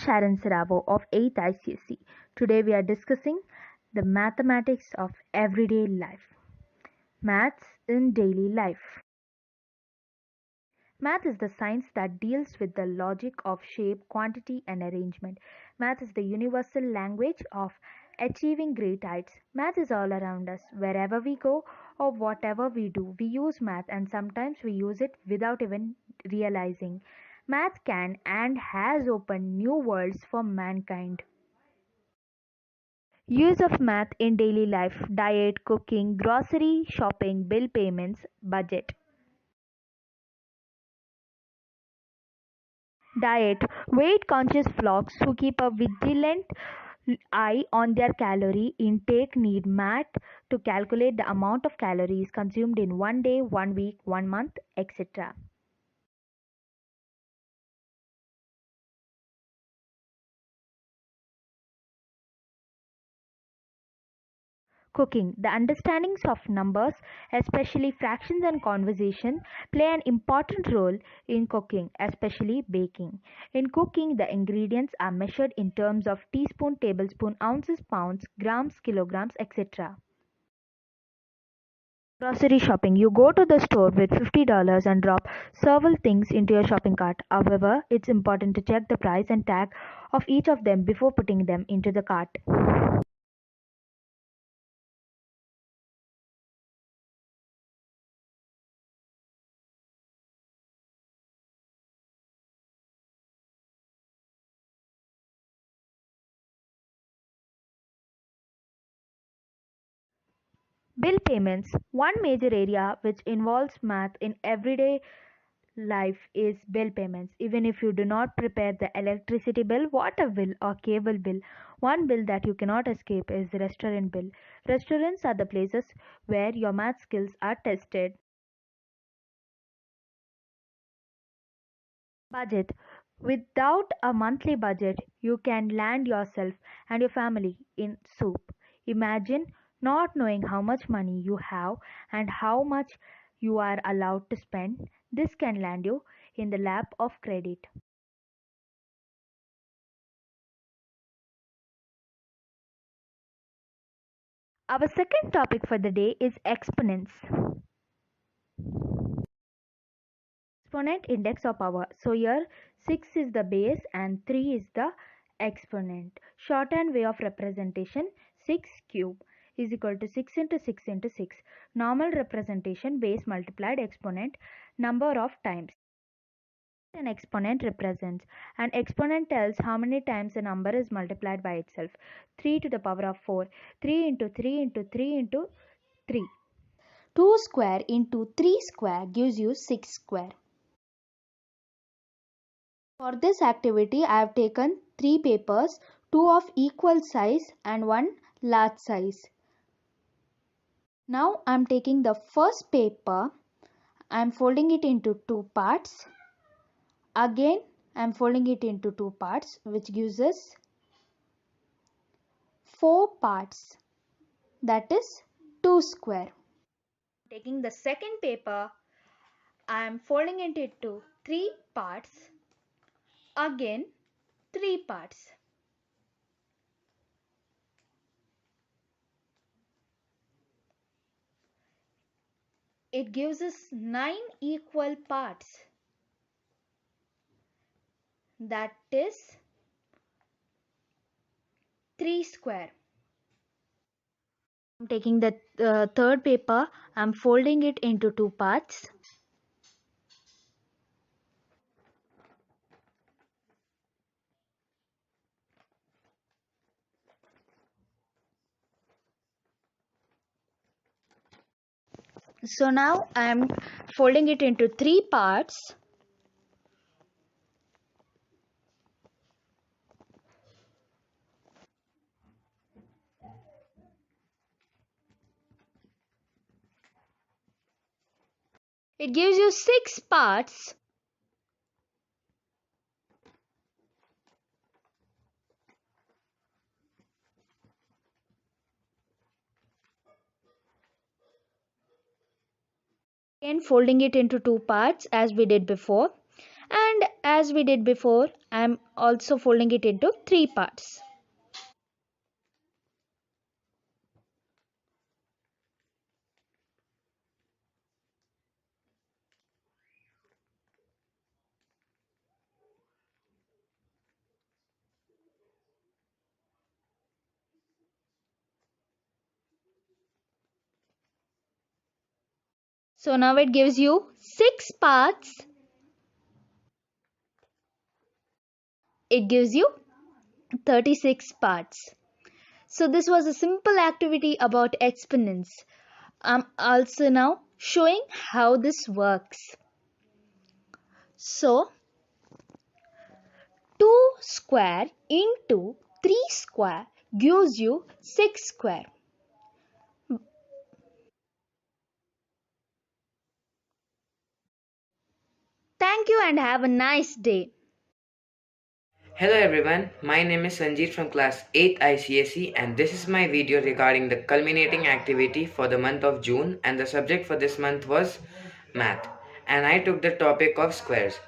Sharon Saravo of 8th ICSE. Today we are discussing the mathematics of everyday life. Maths in daily life. Math is the science that deals with the logic of shape, quantity, and arrangement. Math is the universal language of achieving great heights. Math is all around us. Wherever we go or whatever we do, we use math, and sometimes we use it without even realizing. Math can and has opened new worlds for mankind. Use of math in daily life: diet, cooking, grocery, shopping, bill payments, budget. Diet: weight conscious flocks who keep a vigilant eye on their calorie intake need math to calculate the amount of calories consumed in one day, 1 week, 1 month, etc. Cooking: the understandings of numbers, especially fractions and conversation, play an important role in cooking, especially baking. In cooking, the ingredients are measured in terms of teaspoon, tablespoon, ounces, pounds, grams, kilograms, etc. Grocery shopping: you go to the store with $50 and drop several things into your shopping cart. However, it's important to check the price and tag of each of them before putting them into the cart. Bill payments: one major area which involves math in everyday life is bill payments. Even if you do not prepare the electricity bill, water bill, or cable bill, one bill that you cannot escape is the restaurant bill. Restaurants are the places where your math skills are tested. Budget: without a monthly budget, you can land yourself and your family in soup. Imagine not knowing how much money you have and how much you are allowed to spend. This can land you in the lap of credit. Our second topic for the day is exponents. Exponent, index, or power. So here 6 is the base and 3 is the exponent. Shorthand way of representation: 6 cube is equal to 6 into 6 into 6. Normal representation: base multiplied exponent number of times. An exponent represents. An exponent tells how many times a number is multiplied by itself. 3 to the power of 4. 3 into 3 into 3 into 3. 2 square into 3 square gives you 6 square. For this activity, I have taken 3 papers, 2 of equal size and 1 large size. Now I am taking the first paper, I am folding it into 2 parts. Again, I am folding it into 2 parts, which gives us 4 parts, that is 2 square. Taking the second paper, I am folding it into 3 parts. Again, 3 parts. It gives us 9 equal parts. That is 3 square. I'm taking the third paper. I'm folding it into 2 parts. So now I am folding it into 3 parts. It gives you 6 parts. Again folding it into 2 parts as we did before. And as we did before, I'm also folding it into 3 parts. So now it gives you 6 parts. It gives you 36 parts. So this was a simple activity about exponents. I'm also now showing how this works. So 2 square into 3 square gives you 6 square. Thank you and have a nice day. Hello everyone, my name is Sanjeev from class 8 ICSE and this is my video regarding the culminating activity for the month of June, and the subject for this month was math, and I took the topic of squares.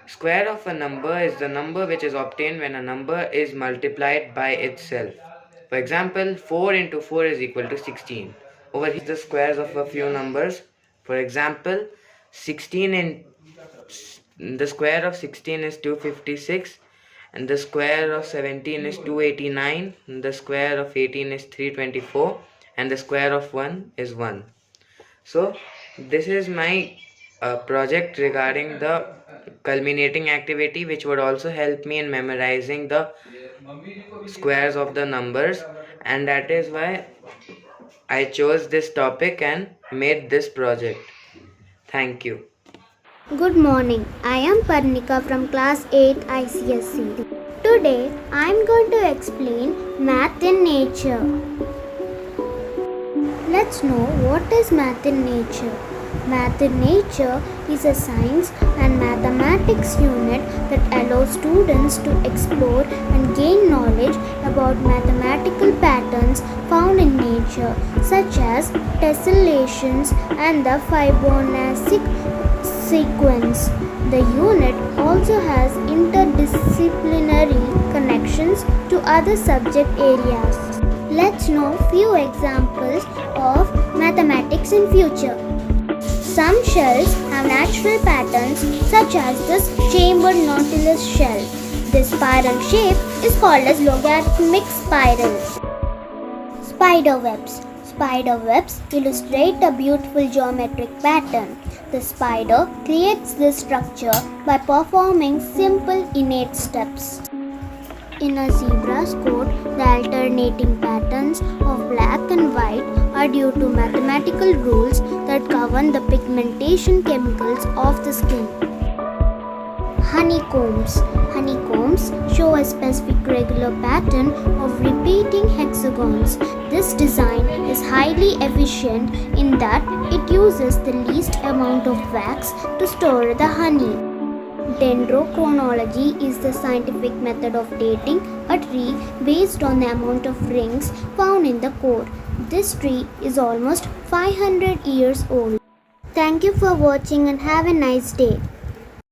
Square of a number is the number which is obtained when a number is multiplied by itself. For example, 4 into 4 is equal to 16. Over here the squares of a few numbers. For example, 16 in the square of 16 is 256, and the square of 17 is 289, and the square of 18 is 324, and the square of 1 is 1. So this is my project regarding the culminating activity, which would also help me in memorizing the squares of the numbers, and that is why I chose this topic and made this project. Thank you. Good morning. I am Parnika from class 8 ICSE. Today I am going to explain math in nature. Let's know what is math in nature. Math in nature is a science and mathematics unit that allows students to explore and gain knowledge about mathematical patterns found in nature, such as tessellations and the Fibonacci sequence. The unit also has interdisciplinary connections to other subject areas. Let's know few examples of mathematics in future. Some shells have natural patterns such as this chambered nautilus shell. This spiral shape is called as logarithmic spiral. Spider webs. Spider webs illustrate a beautiful geometric pattern. The spider creates this structure by performing simple innate steps. In a zebra's coat, the alternating patterns of black and white are due to mathematical rules that govern the pigmentation chemicals of the skin. Honeycombs. Honeycombs show a specific regular pattern of repeating hexagons. This design is highly efficient in that it uses the least amount of wax to store the honey. Dendrochronology is the scientific method of dating a tree based on the amount of rings found in the core. This tree is almost 500 years old. Thank you for watching and have a nice day.